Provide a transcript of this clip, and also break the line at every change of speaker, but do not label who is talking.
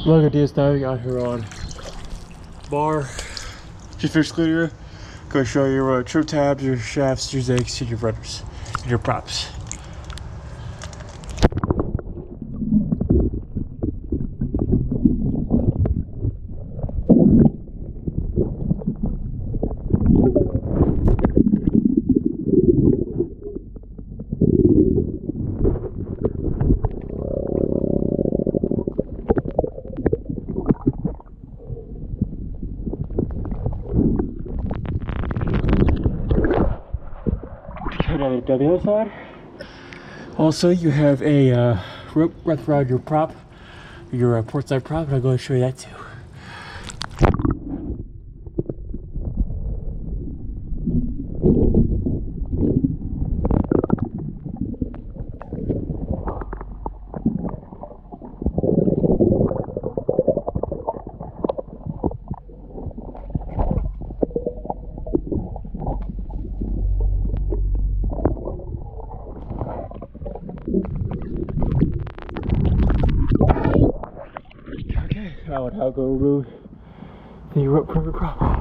Look at this now. We got here on bar. Just finished cleaning her. Go show your trim tabs, your shafts, your zigs, and your runners, and your props. On the other side. Also, you have a rope wrapped around your prop, your port side prop, and I'll go and show you that too. Now I'll go remove the rope from your prop.